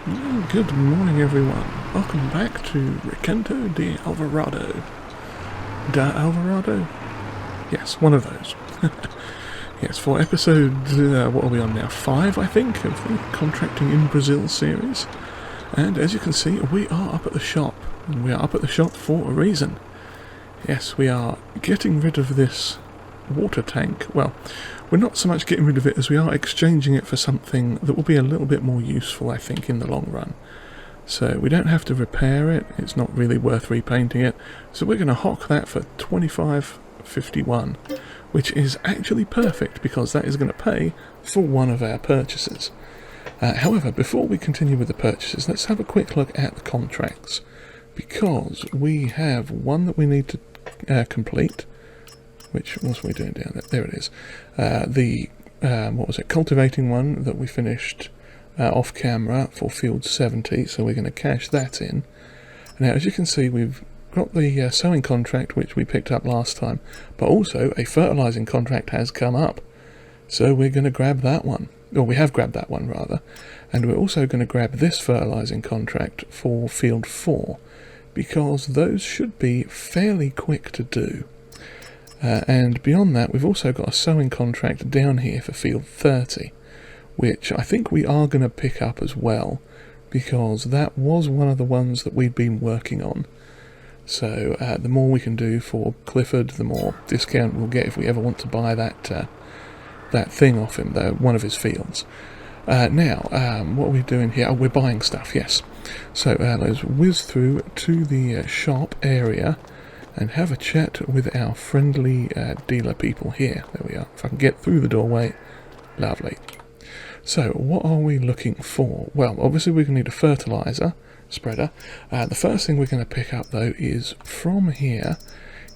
Good morning, everyone. Welcome back to Recanto Da Alvorado. Da Alvorado? Yes, one of those. Yes, for episode, what are we on now? 5, I think, of the Contracting in Brazil series. And as you can see, we are up at the shop. And we are up at the shop for a reason. Yes, we are getting rid of this water tank. Well, we're not so much getting rid of it as we are exchanging it for something that will be a little bit more useful, I think, in the long run. So we don't have to repair it, it's not really worth repainting it, so we're going to hock that for $25.51, which is actually perfect because that is going to pay for one of our purchases. However, before we continue with the purchases, let's have a quick look at the contracts, because we have one that we need to complete. Which, what's we doing down there? There it is. What was it? Cultivating one that we finished off camera for field 70, so we're going to cash that in. Now, as you can see, we've got the sowing contract, which we picked up last time, but also a fertilizing contract has come up. So we're going to grab that one. Or we have grabbed that one, rather. And we're also going to grab this fertilizing contract for field 4, because those should be fairly quick to do. And beyond that, we've also got a sowing contract down here for field 30, which I think we are going to pick up as well, because that was one of the ones that we'd been working on. So the more we can do for Clifford, the more discount we'll get if we ever want to buy that thing off him, one of his fields. Now, what are we doing here? Oh, we're buying stuff, yes. So let's whiz through to the shop area and have a chat with our friendly dealer people here. There we are. If I can get through the doorway, lovely. So, what are we looking for? Well, obviously we're going to need a fertilizer spreader. The first thing we're going to pick up, though, is from here.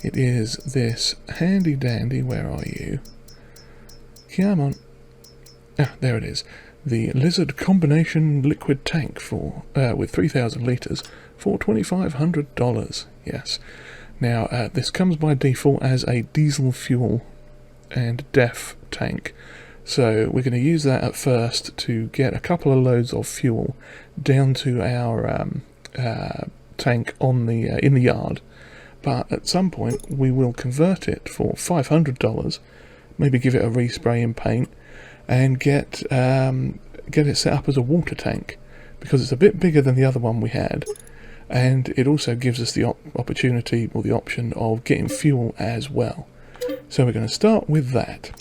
It is this handy dandy, where are you? Come on. Ah, there it is. The Lizard Combination Liquid Tank for with 3,000 litres for $2,500. Yes. Now, this comes by default as a diesel fuel and DEF tank, so we're going to use that at first to get a couple of loads of fuel down to our tank on the in the yard, but at some point we will convert it for $500, maybe give it a respray and paint, and get it set up as a water tank, because it's a bit bigger than the other one we had. And it also gives us the opportunity, or the option, of getting fuel as well. So we're going to start with that.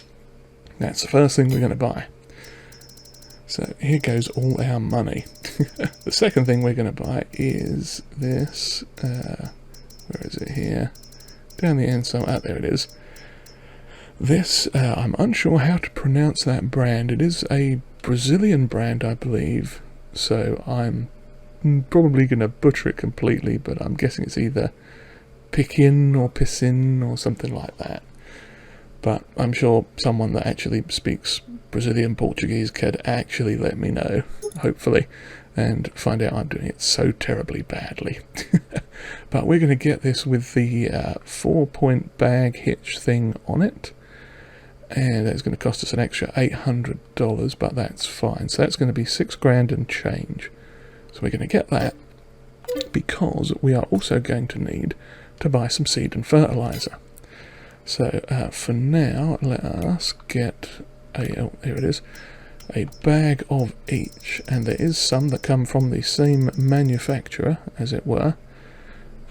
That's the first thing we're going to buy. So here goes all our money. The second thing we're going to buy is this. Where is it here? Down the end somewhere. There it is. This, I'm unsure how to pronounce that brand. It is a Brazilian brand, I believe. So I'm probably going to butcher it completely, but I'm guessing it's either Piquin or Piscin or something like that. But I'm sure someone that actually speaks Brazilian Portuguese could actually let me know, hopefully, and find out I'm doing it so terribly badly. But we're going to get this with the 4-point bag hitch thing on it, and that's going to cost us an extra $800, but that's fine. So that's going to be $6,000 and change. So we're going to get that, because we are also going to need to buy some seed and fertilizer. So for now, let us get here it is, a bag of each, and there is some that come from the same manufacturer, as it were.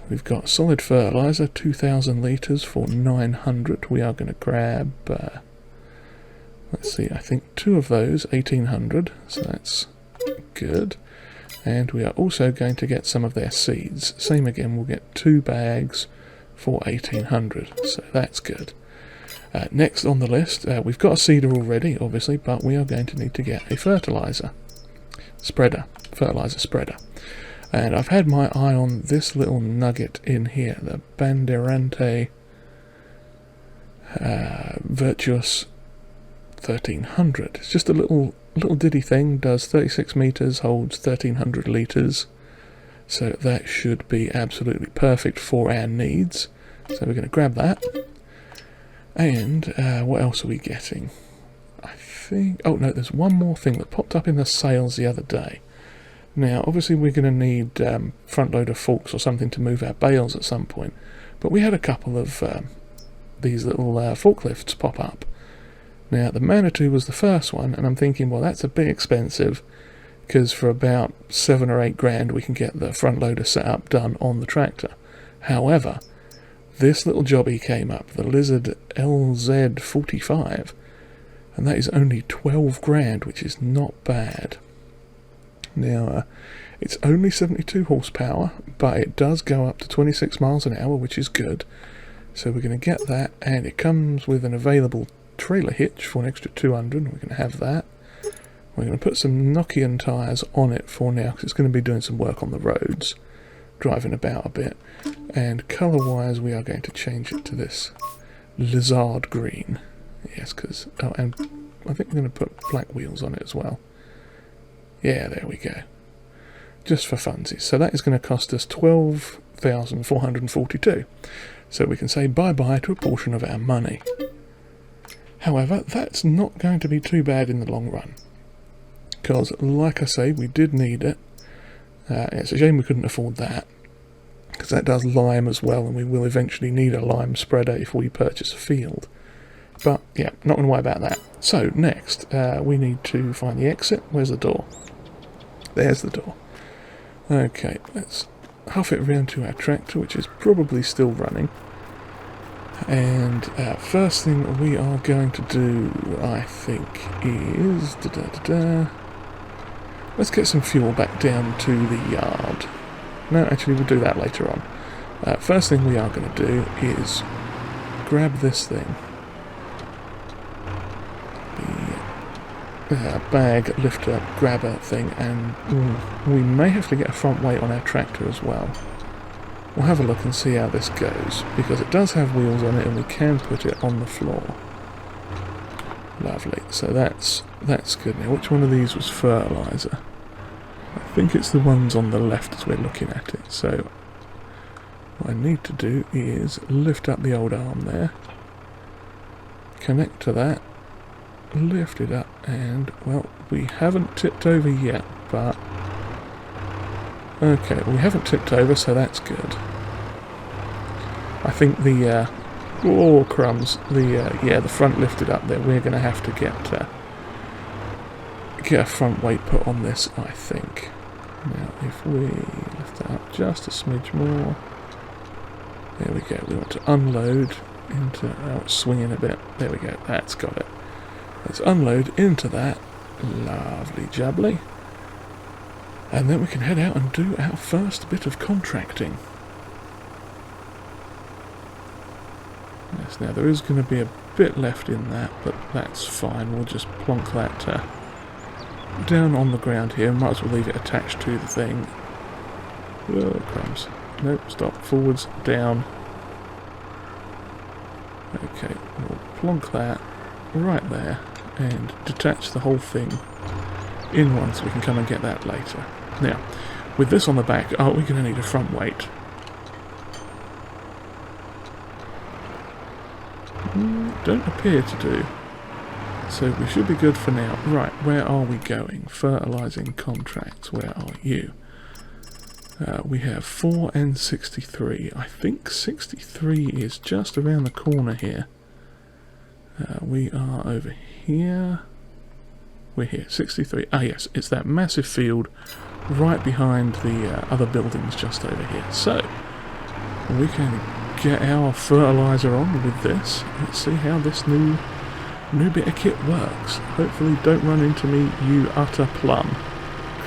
We've got solid fertilizer, 2,000 litres for $900. We are going to grab, let's see, I think 2 of those, 1,800, so that's good. And we are also going to get some of their seeds. Same again, we'll get 2 bags for 1,800, so that's good. Next on the list, we've got a seeder already, obviously, but we are going to need to get a fertilizer spreader. And I've had my eye on this little nugget in here, the Bandeirante Virtuous 1300. It's just a little ditty thing, does 36 meters, holds 1,300 liters, so that should be absolutely perfect for our needs. So we're going to grab that. And what else are we getting? I think, oh no, there's one more thing that popped up in the sales the other day. Now, obviously we're going to need front loader forks or something to move our bales at some point, but we had a couple of these little forklifts pop up. Now, the Manitou was the first one, and I'm thinking, well, that's a bit expensive, because for about 7 or 8 grand we can get the front loader setup done on the tractor. However, this little jobby came up, the Lizard LZ45, and that is only 12 grand, which is not bad. Now, it's only 72 horsepower, but it does go up to 26 miles an hour, which is good. So we're going to get that, and it comes with an available trailer hitch for an extra 200. We're going to have that. We're going to put some Nokian tyres on it for now, because it's going to be doing some work on the roads, driving about a bit. And colour-wise, we are going to change it to this lizard green. Yes, because... oh, and I think we're going to put black wheels on it as well. Yeah, there we go. Just for funsies. So that is going to cost us 12,442. So we can say bye-bye to a portion of our money. However, that's not going to be too bad in the long run. Because, like I say, we did need it. It's a shame we couldn't afford that. Because that does lime as well, and we will eventually need a lime spreader if we purchase a field. But, yeah, not going to worry about that. So, next, we need to find the exit. Where's the door? There's the door. Okay, let's huff it round to our tractor, which is probably still running. And first thing we are going to do, I think, is... let's get some fuel back down to the yard. No, actually, we'll do that later on. First thing we are going to do is grab this thing. Bag lifter grabber thing, and we may have to get a front weight on our tractor as well. We'll have a look and see how this goes, because it does have wheels on it and we can put it on the floor. Lovely, so that's good. Now, which one of these was fertiliser? I think it's the ones on the left as we're looking at it. So what I need to do is lift up the old arm there, connect to that, lift it up, and, well, we haven't tipped over yet, but... okay, we haven't tipped over, so that's good. I think the, oh, crumbs, yeah, the front lifted up there. We're going to have to get a front weight put on this, I think. Now, if we lift that up just a smidge more... there we go, we want to unload into... oh, it's swinging a bit. There we go, that's got it. Let's unload into that. Lovely jubbly. And then we can head out and do our first bit of contracting. Yes, now there is going to be a bit left in that, but that's fine. We'll just plonk that down on the ground here. Might as well leave it attached to the thing. Oh, crumbs. Nope, stop. Forwards, down. Okay, we'll plonk that right there and detach the whole thing in one so we can come and get that later. Now, with this on the back, we're going to need a front weight. Don't appear to do. So we should be good for now. Right, where are we going? Fertilising contracts, where are you? We have 4 and 63. I think 63 is just around the corner here. We are over here. We're here, 63. Ah yes, it's that massive field right behind the other buildings just over here. So, we can get our fertiliser on with this. Let's see how this new bit of kit works. Hopefully don't run into me, you utter plum.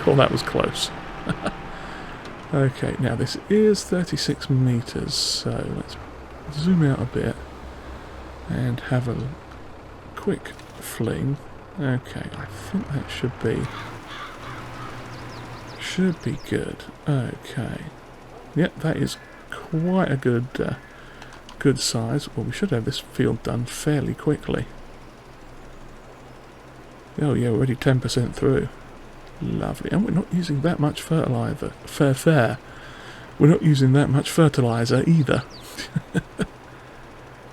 Oh, that was close. Okay, now this is 36 metres, so let's zoom out a bit and have a quick fling. Okay, I think that should be good. Okay, yep, that is quite a good size. Well, we should have this field done fairly quickly. Oh yeah, we're already 10% through. Lovely, and we're not using that much fertiliser. We're not using that much fertiliser either.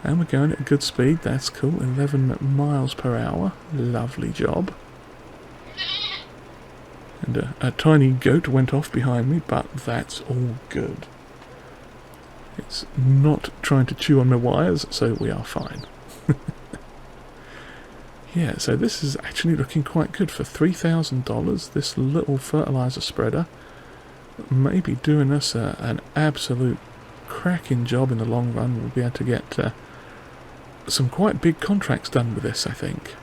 And we're going at a good speed, that's cool, 11 miles per hour, lovely job. And a tiny goat went off behind me, but that's all good. It's not trying to chew on my wires, so we are fine. Yeah, so this is actually looking quite good for $3,000. This little fertilizer spreader may be doing us an absolute cracking job in the long run. We'll be able to get some quite big contracts done with this, I think.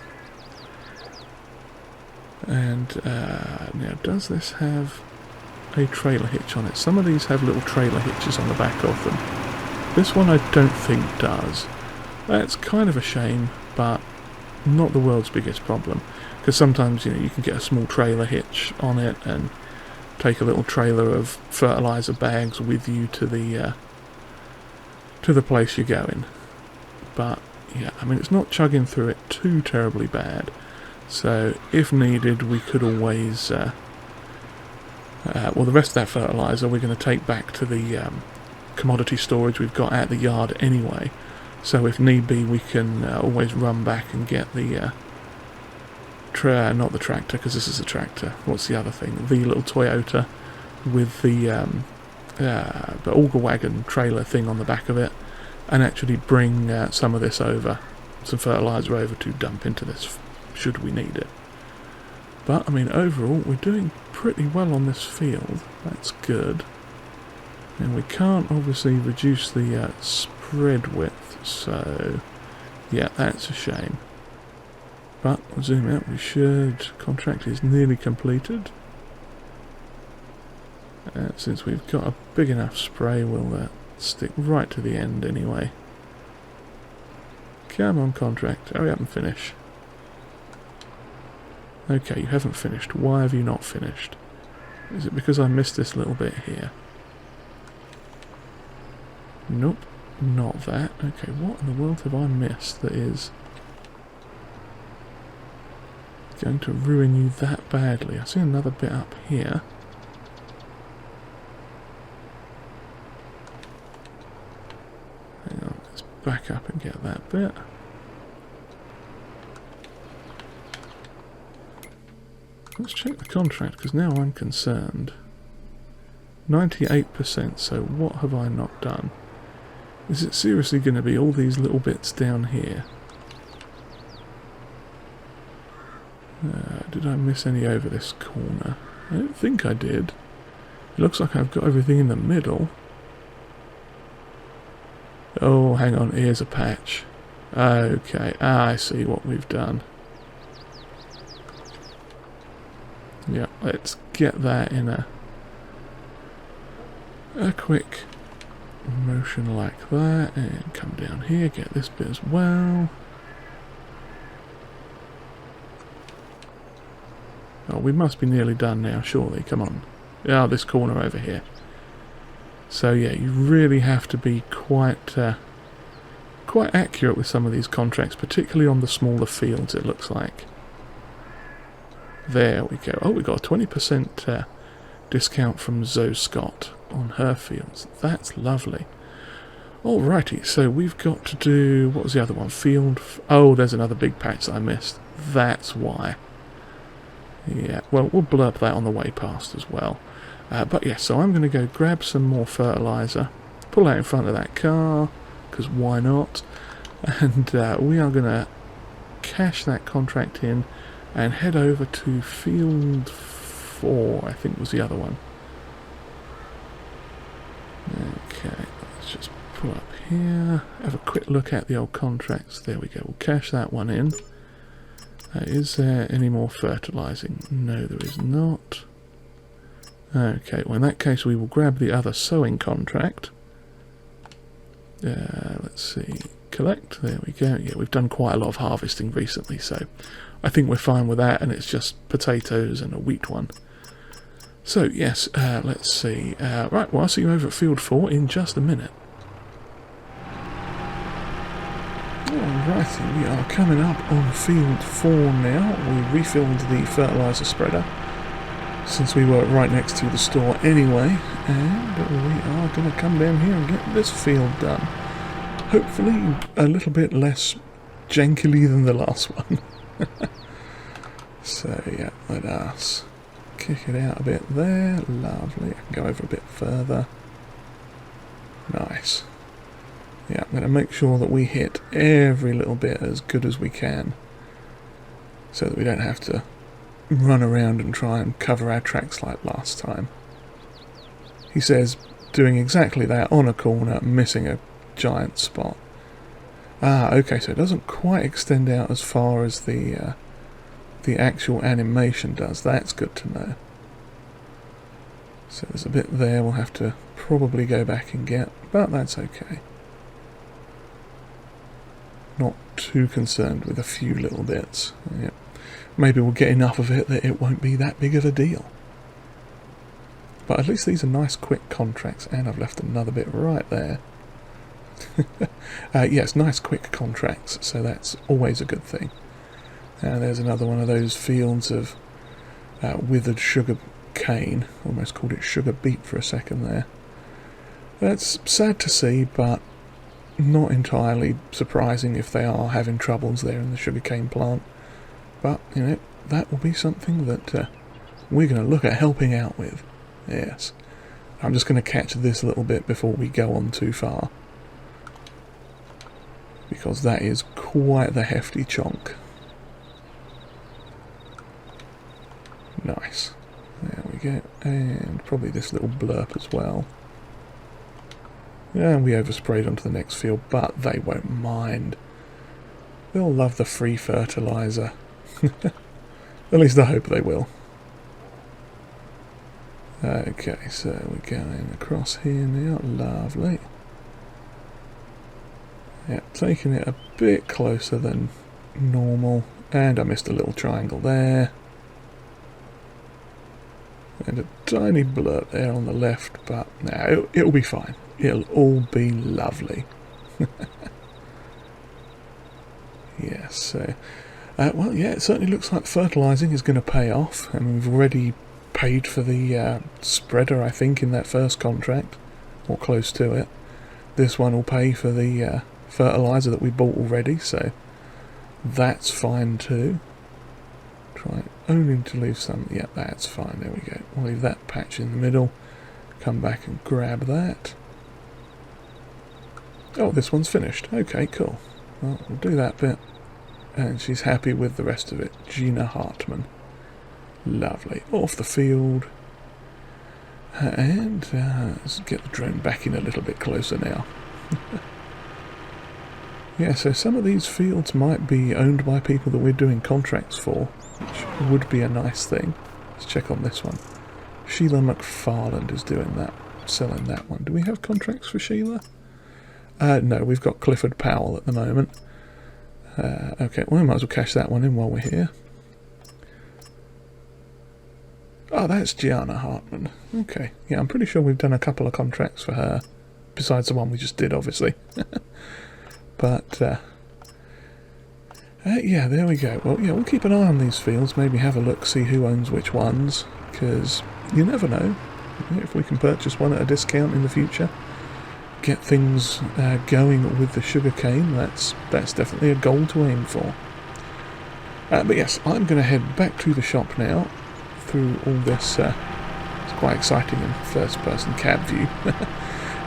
And now, does this have a trailer hitch on it? Some of these have little trailer hitches on the back of them. This one I don't think does. That's kind of a shame, but not the world's biggest problem. Because sometimes, you know, you can get a small trailer hitch on it and take a little trailer of fertilizer bags with you to the place you're going. But yeah, I mean, it's not chugging through it too terribly bad. So if needed, we could always well, the rest of that fertilizer we're going to take back to the commodity storage we've got at the yard anyway. So if need be, we can always run back and get the not the tractor, because this is a tractor. What's the other thing? The little Toyota with the auger wagon trailer thing on the back of it, and actually bring some of this over, some fertilizer over to dump into this, should we need it. But, I mean, overall, we're doing pretty well on this field. That's good. And we can't, obviously, reduce the spread width, so yeah, that's a shame. But we'll zoom out. We should. Contract is nearly completed. Since we've got a big enough spray, we'll stick right to the end anyway. Come on, contract, hurry up and finish. Okay, you haven't finished. Why have you not finished? Is it because I missed this little bit here? Nope, not that. Okay, what in the world have I missed that is going to ruin you that badly? I see another bit up here. Hang on, let's back up and get that bit. Let's check the contract, because now I'm concerned. 98%, so what have I not done? Is it seriously going to be all these little bits down here? Did I miss any over this corner? I don't think I did. It looks like I've got everything in the middle. Oh, hang on, here's a patch. Okay, I see what we've done. Yeah, let's get that in a quick motion like that, and come down here, get this bit as well. Oh, we must be nearly done now, surely, come on. Oh, this corner over here. So yeah, you really have to be quite accurate with some of these contracts, particularly on the smaller fields, it looks like. There we go. Oh, we got a 20% discount from Zoe Scott on her fields. That's lovely. Alrighty, so we've got to do... What was the other one? Field... Oh, there's another big patch that I missed. That's why. Yeah, well, we'll blurb that on the way past as well. But yeah, so I'm going to go grab some more fertilizer, pull out in front of that car, because why not? And we are going to cash that contract in and head over to Field 4, I think was the other one. Okay, let's just pull up here, have a quick look at the old contracts. There we go, we'll cash that one in. Is there any more fertilising? No, there is not. Okay, well in that case we will grab the other sowing contract. Let's see, collect, there we go. Yeah, we've done quite a lot of harvesting recently, so I think we're fine with that, and it's just potatoes and a wheat one. So yes, let's see. Right, well I'll see you over at Field 4 in just a minute. Alrighty, we are coming up on Field 4 now. We refilled the fertiliser spreader, since we were right next to the store anyway, and we are going to come down here and get this field done. Hopefully a little bit less jankily than the last one. So yeah, let us kick it out a bit there. Lovely. I can go over a bit further. Nice. Yeah, I'm going to make sure that we hit every little bit as good as we can, so that we don't have to run around and try and cover our tracks like last time. He says doing exactly that on a corner, missing a giant spot. Ah, okay, so it doesn't quite extend out as far as the actual animation does. That's good to know. So there's a bit there we'll have to probably go back and get, but that's okay. Not too concerned with a few little bits. Yep. Maybe we'll get enough of it that it won't be that big of a deal. But at least these are nice quick contracts, and I've left another bit right there. Yes, nice quick contracts, so that's always a good thing. And there's another one of those fields of withered sugar cane. Almost called it sugar beet for a second there. That's sad to see, but not entirely surprising if they are having troubles there in the sugarcane plant. But, you know, that will be something that we're going to look at helping out with. Yes. I'm just going to catch this little bit before we go on too far, because that is quite the hefty chonk. Nice. There we go. And probably this little blurb as well. And we oversprayed onto the next field, but they won't mind. They'll love the free fertilizer. At least I hope they will. Okay, so we're going across here now. Lovely. Yeah, taking it a bit closer than normal. And I missed a little triangle there. And a tiny blurb there on the left, but no, it'll be fine. It'll all be lovely. Yes, so... well, yeah, it certainly looks like fertilising is going to pay off. I mean, we've already paid for the spreader, I think, in that first contract, or close to it. This one will pay for the fertiliser that we bought already, so that's fine too. Try only to leave some. Yeah, that's fine. There we go. We'll leave that patch in the middle. Come back and grab that. Oh, this one's finished. Okay, cool. Well, we'll do that bit. And she's happy with the rest of it. Gina Hartman. Lovely. Off the field. And let's get the drone back in a little bit closer now. Yeah, so some of these fields might be owned by people that we're doing contracts for, which would be a nice thing. Let's check on this one. Sheila McFarland is doing that, selling that one. Do we have contracts for Sheila? No, we've got Clifford Powell at the moment. Okay, well, we might as well cash that one in while we're here. Oh, that's Gianna Hartman. Okay, yeah, I'm pretty sure we've done a couple of contracts for her, besides the one we just did, obviously. But, yeah, there we go. Well, yeah, we'll keep an eye on these fields, maybe have a look, see who owns which ones, because you never know. If we can purchase one at a discount in the future, get things going with the sugarcane, that's definitely a goal to aim for. But yes, I'm going to head back to the shop now, through all this, it's quite exciting in first-person cab view.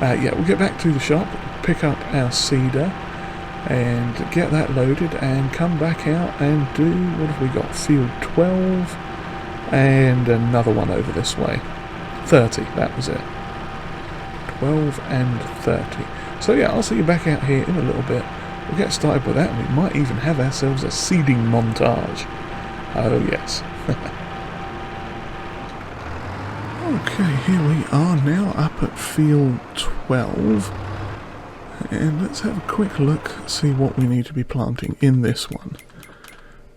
Yeah, we'll get back to the shop, pick up our seeder, and get that loaded, and come back out and do, what have we got, field 12, and another one over this way. 30, that was it. 12 and 30. So yeah, I'll see you back out here in a little bit. We'll get started with that, and we might even have ourselves a seeding montage. Oh yes. Okay, here we are now up at field 12. And let's have a quick look, see what we need to be planting in this one.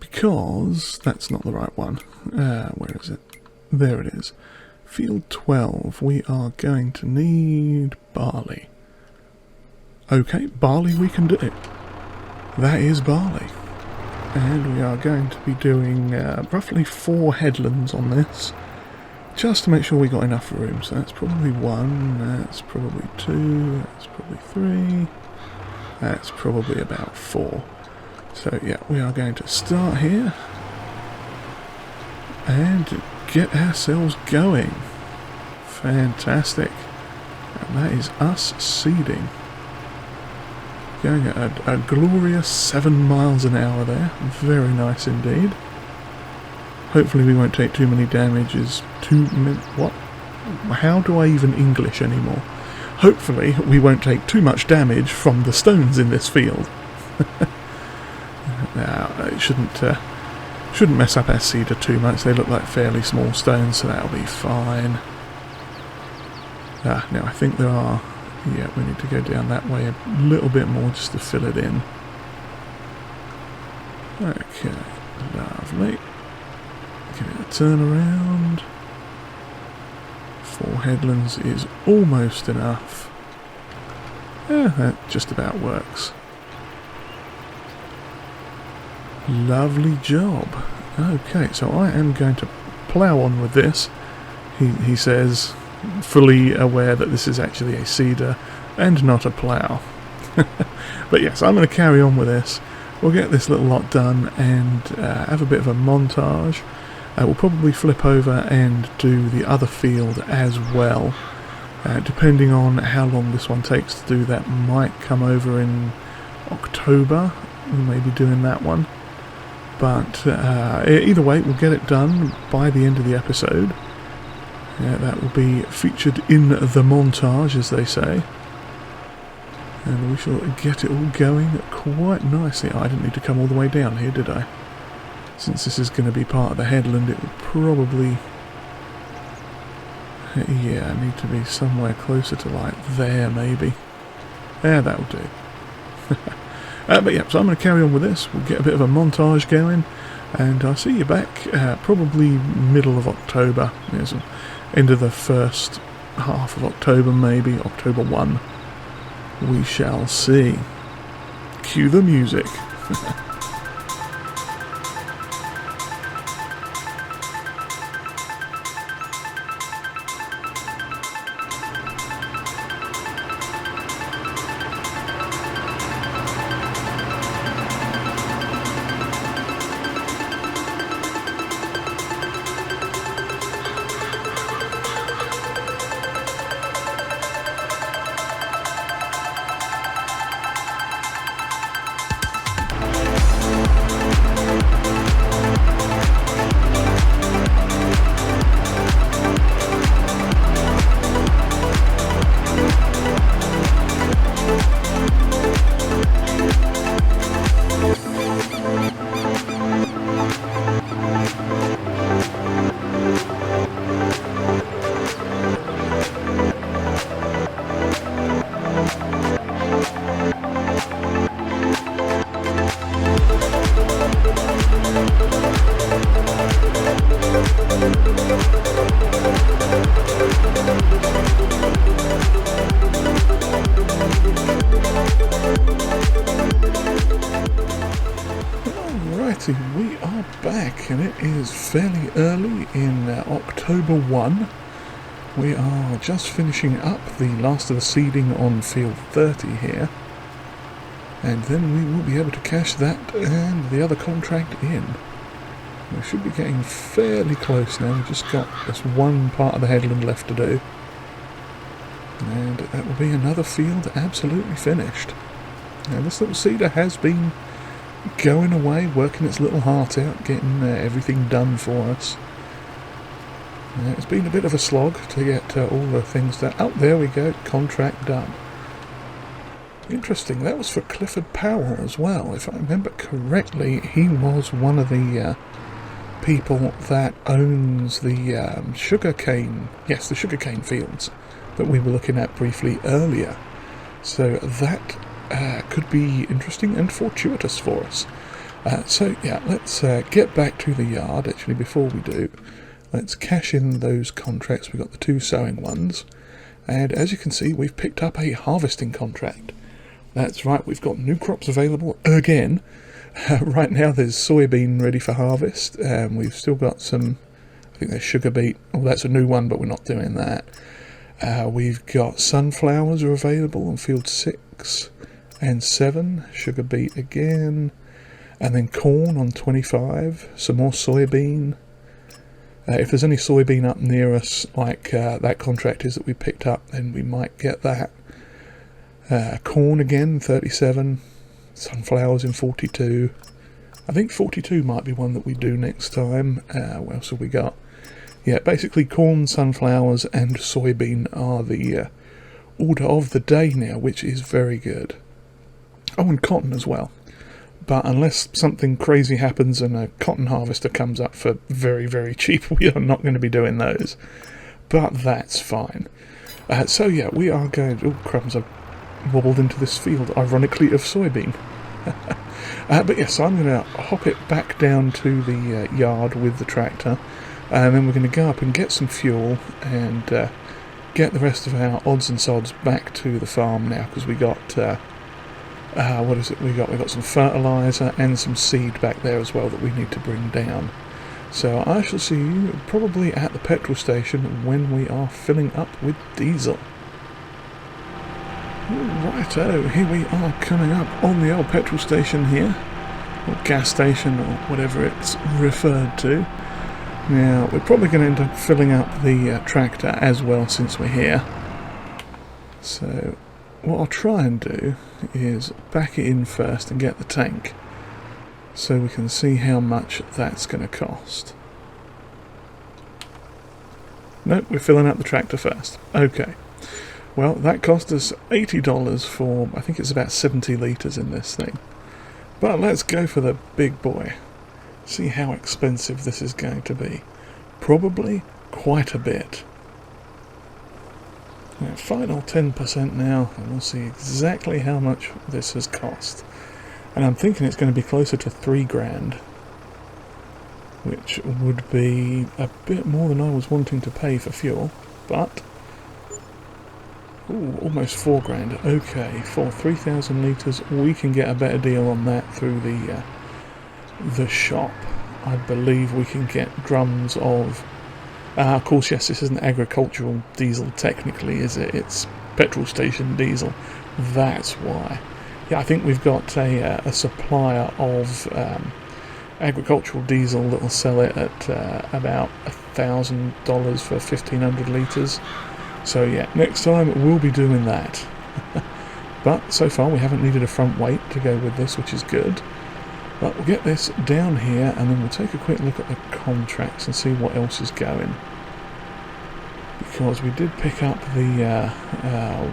Because that's not the right one. Where is it? There it is. Field 12, we are going to need barley. Okay, barley we can do. That is barley. And we are going to be doing roughly 4 headlands on this, just to make sure we got enough room. So that's probably 1, that's probably 2, that's probably 3, that's probably about 4. So yeah, we are going to start here, and get ourselves going. Fantastic. And that is us seeding. Going at a glorious 7 miles an hour there. Very nice indeed. Hopefully we won't take too many damages. What? How do I even English anymore? Hopefully we won't take too much damage from the stones in this field. Now, it shouldn't mess up our cedar too much. They look like fairly small stones, so that'll be fine. Now I think there are... Yeah, we need to go down that way a little bit more just to fill it in. Okay, lovely. Give it a turn around. 4 headlands is almost enough. Yeah, that just about works. Lovely job. Okay, so I am going to plough on with this. He says, fully aware that this is actually a seeder and not a plough. But yes, I'm going to carry on with this. We'll get this little lot done and have a bit of a montage. We'll probably flip over and do the other field as well. Depending on how long this one takes to do, that might come over in October. We may be doing that one. But either way, we'll get it done by the end of the episode. That will be featured in the montage, as they say. And we shall get it all going quite nicely. Oh, I didn't need to come all the way down here, did I? Since this is going to be part of the headland, it will probably... Yeah, I need to be somewhere closer to like there, maybe. Yeah, that'll do. But yeah, so I'm going to carry on with this. We'll get a bit of a montage going, and I'll see you back probably middle of October. Yes, end of the first half of October, maybe October 1. We shall see. Cue the music. We are back, and it is fairly early in October 1. We are just finishing up the last of the seeding on field 30 here, and then we will be able to cash that and the other contract in. We should be getting fairly close now. We've just got this one part of the headland left to do, and that will be another field absolutely finished. Now this little cedar has been going away, working its little heart out, getting everything done for us. It's been a bit of a slog to get all the things done. Oh, there we go, contract done. Interesting, that was for Clifford Powell as well. If I remember correctly, he was one of the people that owns the sugarcane, yes, the sugarcane fields that we were looking at briefly earlier. So that could be interesting and fortuitous for us. So yeah, let's get back to the yard. Actually, before we do, let's cash in those contracts. We've got the 2 sowing ones, and as you can see, we've picked up a harvesting contract. That's right, we've got new crops available again. Right now there's soybean ready for harvest. We've still got some, I think there's sugar beet. Oh, that's a new one, but we're not doing that. We've got sunflowers are available on field 6 and 7, sugar beet again, and then corn on 25, some more soybean, If there's any soybean up near us, like that contract is that we picked up, then we might get that. Corn again, 37. Sunflowers in 42. I think 42 might be one that we do next time. What else have we got? Yeah, basically corn, sunflowers and soybean are the order of the day now, which is very good. Oh, and cotton as well. But unless something crazy happens and a cotton harvester comes up for very, very cheap, we are not going to be doing those. But that's fine. So yeah, we are going... Oh, crumbs, I've wobbled into this field, ironically, of soybean. But yes, I'm going to hop it back down to the yard with the tractor, and then we're going to go up and get some fuel and get the rest of our odds and sods back to the farm now, because we got what is it we got some fertilizer and some seed back there as well that we need to bring down. So I shall see you probably at the petrol station when we are filling up with diesel. Righto, here we are coming up on the old petrol station here, or gas station, or whatever it's referred to. Now, we're probably going to end up filling up the tractor as well since we're here. So, what I'll try and do is back it in first and get the tank, so we can see how much that's going to cost. Nope, we're filling up the tractor first. Okay. Well, that cost us $80 for, I think it's about 70 litres in this thing. But let's go for the big boy. See how expensive this is going to be. Probably quite a bit. Now, final 10% now, and we'll see exactly how much this has cost. And I'm thinking it's going to be closer to $3,000, which would be a bit more than I was wanting to pay for fuel, but... Ooh, almost $4,000. Okay, for 3,000 litres, we can get a better deal on that through the shop. I believe we can get drums of... of course, yes, this isn't agricultural diesel technically, is it? It's petrol station diesel. That's why. Yeah, I think we've got a supplier of agricultural diesel that will sell it at about $1,000 for 1,500 litres. So yeah, next time we'll be doing that. But so far we haven't needed a front weight to go with this, which is good. But we'll get this down here and then we'll take a quick look at the contracts and see what else is going. Because we did pick up the,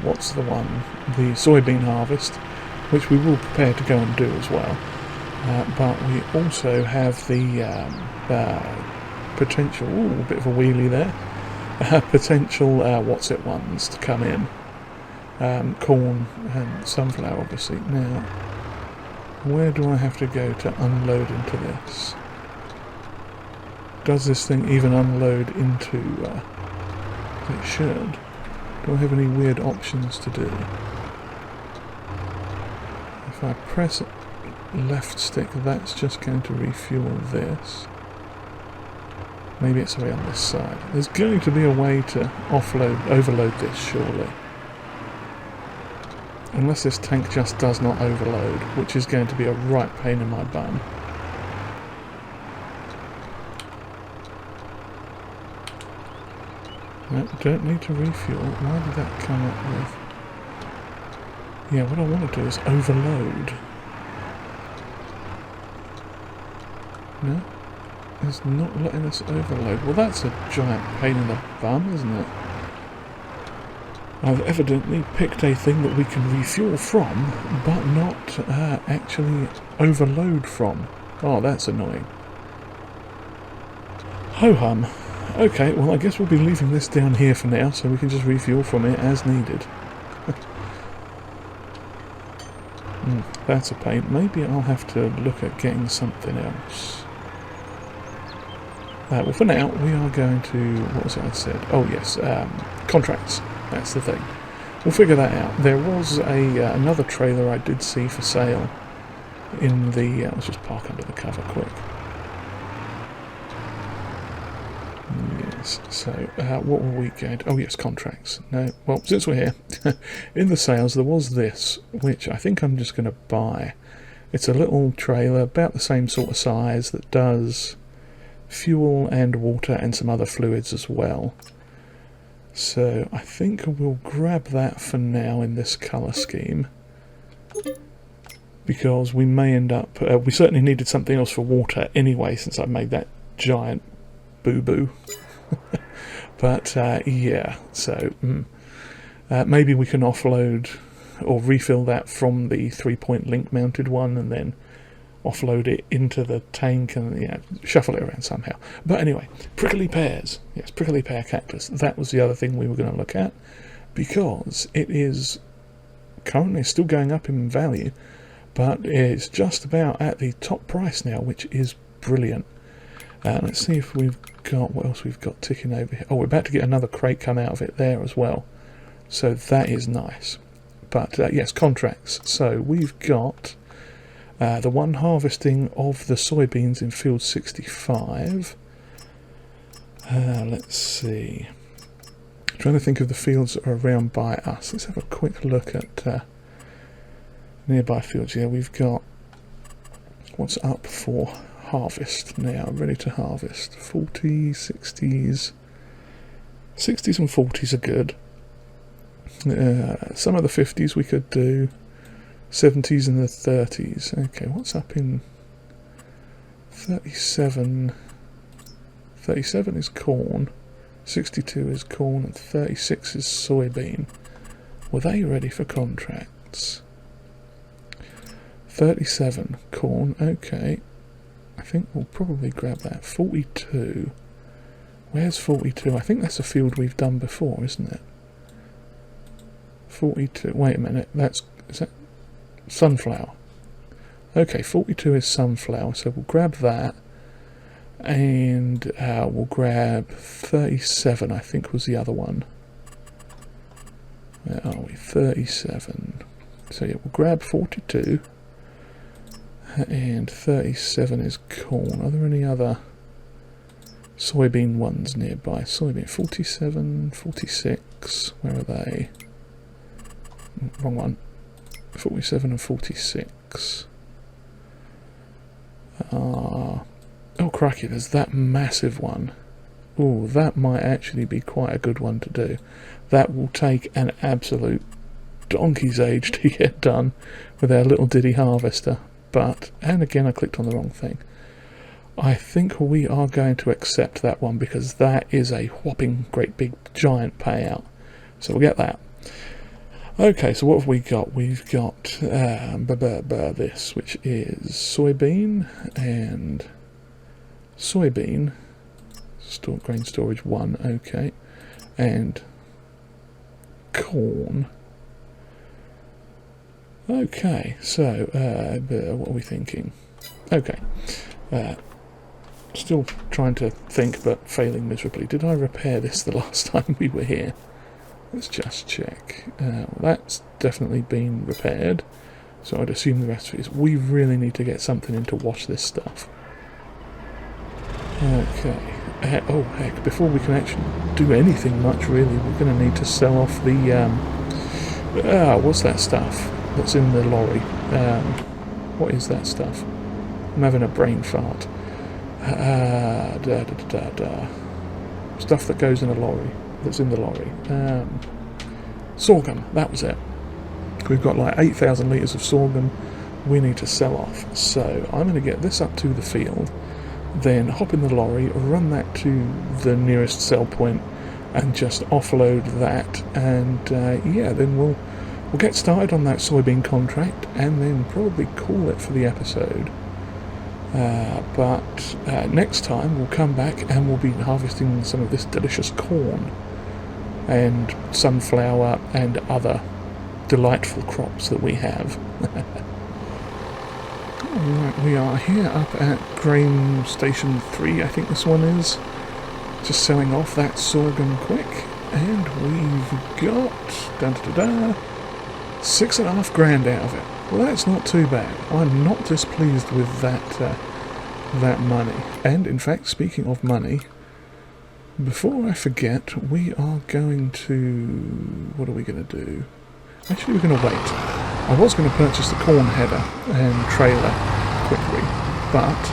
what's the one? The soybean harvest, which we will prepare to go and do as well. But we also have the potential, ooh, a bit of a wheelie there. Potential what's it ones to come in, corn and sunflower obviously. Now, where do I have to go to unload into this? Does this thing even unload into, it should. Do I have any weird options to do? If I press left stick, that's just going to refuel this. Maybe it's away on this side. There's going to be a way to overload this, surely. Unless this tank just does not overload, which is going to be a right pain in my bum. No, don't need to refuel. Why did that come up with? Yeah, what I want to do is overload. No? It's not letting us overload. Well, that's a giant pain in the bum, isn't it? I've evidently picked a thing that we can refuel from, but not actually overload from. Oh, that's annoying. Ho-hum. Okay, well, I guess we'll be leaving this down here for now, so we can just refuel from it as needed. That's a pain. Maybe I'll have to look at getting something else. Well, for now, we are going to... What was it I said? Oh, yes, contracts. That's the thing. We'll figure that out. There was another trailer I did see for sale in the... let's just park under the cover quick. Yes, so what were we going to... Oh, yes, contracts. No, well, since we're here, in the sales, there was this, which I think I'm just going to buy. It's a little trailer, about the same sort of size, that does... fuel and water and some other fluids as well. So I think we'll grab that for now in this colour scheme, because we may end up... we certainly needed something else for water anyway, since I made that giant boo-boo. But yeah, so maybe we can offload or refill that from the 3-point link mounted one and then offload it into the tank and shuffle it around somehow. But anyway, prickly pears. Yes, prickly pear cactus. That was the other thing we were going to look at, because it is currently still going up in value, but it's just about at the top price now, which is brilliant. Let's see if we've got what else we've got ticking over here. Oh, we're about to get another crate come out of it there as well, so that is nice. But yes, contracts. So we've got the one harvesting of the soybeans in field 65. Let's see. I'm trying to think of the fields that are around by us. Let's have a quick look at nearby fields. Yeah, we've got what's up for harvest now, ready to harvest. 40s, 60s. 60s and 40s are good. Some of the 50s we could do. 70s and the 30s. Okay, what's up in 37? 37 is corn, 62 is corn, and 36 is soybean. Were they ready for contracts? 37 corn, okay. I think we'll probably grab that. 42. Where's 42? I think that's a field we've done before, isn't it? 42. Wait a minute. Is that sunflower? Okay, 42 is sunflower, so we'll grab that. And we'll grab 37, I think was the other one. Where are we? 37. So yeah, we'll grab 42. And 37 is corn. Are there any other soybean ones nearby? Soybean 47, 46. Where are they? Wrong one. 47 and 46. Oh crikey, there's that massive one. Oh, that might actually be quite a good one to do. That will take an absolute donkey's age to get done with our little diddy harvester. But, and again I clicked on the wrong thing. I think we are going to accept that one, because that is a whopping great big giant payout. So we'll get that. Okay, so what have we got? We've got this, which is soybean and soybean, grain storage 1, okay, and corn. Okay, so what are we thinking? Okay, still trying to think but failing miserably. Did I repair this the last time we were here? Let's just check. Well, that's definitely been repaired, so I'd assume the rest of it is. We really need to get something in to wash this stuff. Okay. Oh heck, before we can actually do anything much really, we're going to need to sell off the what's that stuff that's in the lorry? What is that stuff? I'm having a brain fart. Stuff that goes in a lorry, that's in the lorry. Sorghum, that was it. We've got like 8,000 litres of sorghum we need to sell off. So I'm going to get this up to the field, then hop in the lorry, run that to the nearest sell point and just offload that, and yeah, then we'll get started on that soybean contract and then probably call it for the episode. But next time we'll come back and we'll be harvesting some of this delicious corn and sunflower and other delightful crops that we have. Alright, we are here up at grain station 3, I think this one is. Just selling off that sorghum quick, and we've got $6.5 grand out of it. Well, that's not too bad. I'm not displeased with that money. And in fact, speaking of money, before I forget, we are going to... what are we going to do? Actually, we're going to wait. I was going to purchase the corn header and trailer quickly, but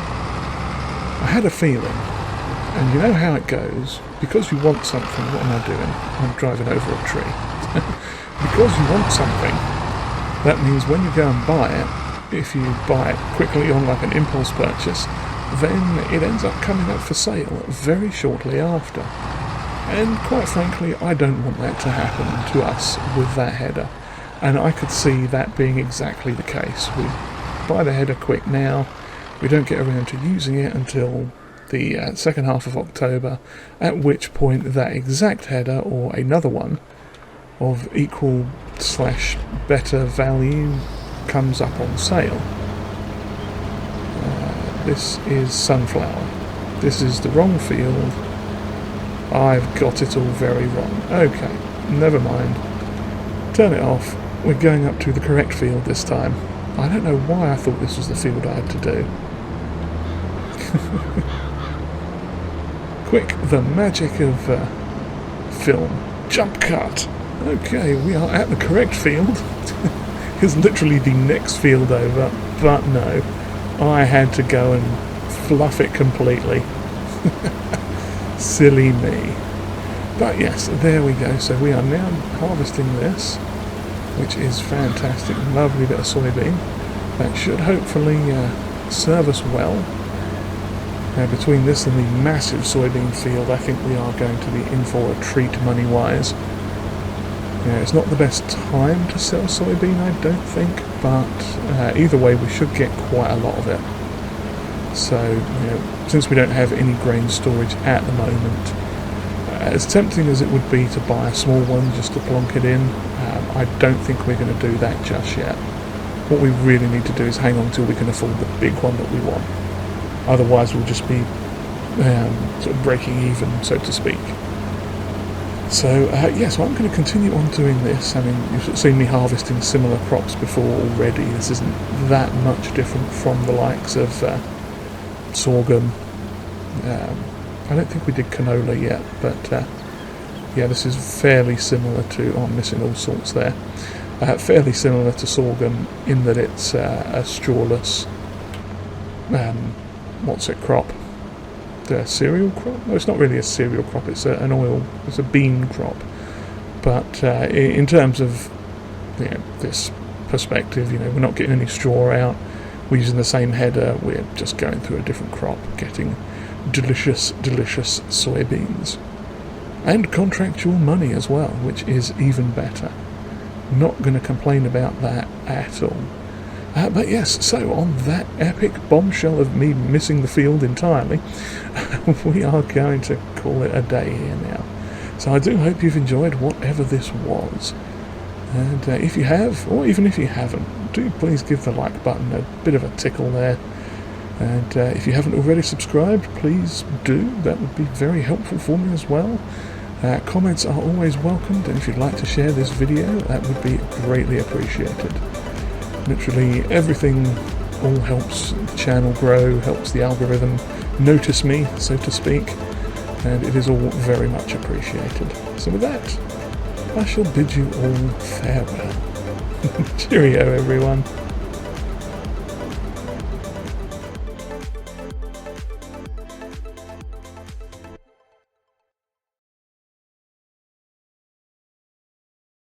I had a feeling And you know how it goes. Because you want something, what am I doing? I'm driving over a tree. Because you want something, that means when you go and buy it, if you buy it quickly on like an impulse purchase, then it ends up coming up for sale very shortly after. And quite frankly, I don't want that to happen to us with that header. And I could see that being exactly the case. We buy the header quick now, we don't get around to using it until the second half of October, at which point that exact header or another one of equal / better value comes up on sale. This is sunflower. This is the wrong field. I've got it all very wrong. Okay, never mind. Turn it off. We're going up to the correct field this time. I don't know why I thought this was the field I had to do. Quick, the magic of film. Jump cut. Okay, we are at the correct field. It's literally the next field over, but no. I had to go and fluff it completely. Silly me. But yes, there we go. So we are now harvesting this, which is fantastic. Lovely bit of soybean. That should hopefully serve us well. Now between this and the massive soybean field, I think we are going to be in for a treat money-wise. It's not the best time to sell soybean, I don't think, but either way we should get quite a lot of it. So, since we don't have any grain storage at the moment, as tempting as it would be to buy a small one just to plonk it in, I don't think we're going to do that just yet. What we really need to do is hang on till we can afford the big one that we want. Otherwise we'll just be sort of breaking even, so to speak. So, so I'm going to continue on doing this. I mean, you've seen me harvesting similar crops before already. This isn't that much different from the likes of sorghum. I don't think we did canola yet, but this is fairly similar to... Oh, I'm missing all sorts there. Fairly similar to sorghum in that it's a strawless... crop? The cereal crop? No, it's not really a cereal crop, it's it's a bean crop. But in terms of this perspective, we're not getting any straw out, we're using the same header, we're just going through a different crop, getting delicious, delicious soybeans. And contractual money as well, which is even better. Not going to complain about that at all. But yes, so on that epic bombshell of me missing the field entirely, we are going to call it a day here now. So I do hope you've enjoyed whatever this was. And if you have, or even if you haven't, do please give the like button a bit of a tickle there. And if you haven't already subscribed, please do. That would be very helpful for me as well. Comments are always welcomed, and if you'd like to share this video, that would be greatly appreciated. Literally everything all helps the channel grow, helps the algorithm notice me, so to speak, and it is all very much appreciated. So with that, I shall bid you all farewell. Cheerio, everyone.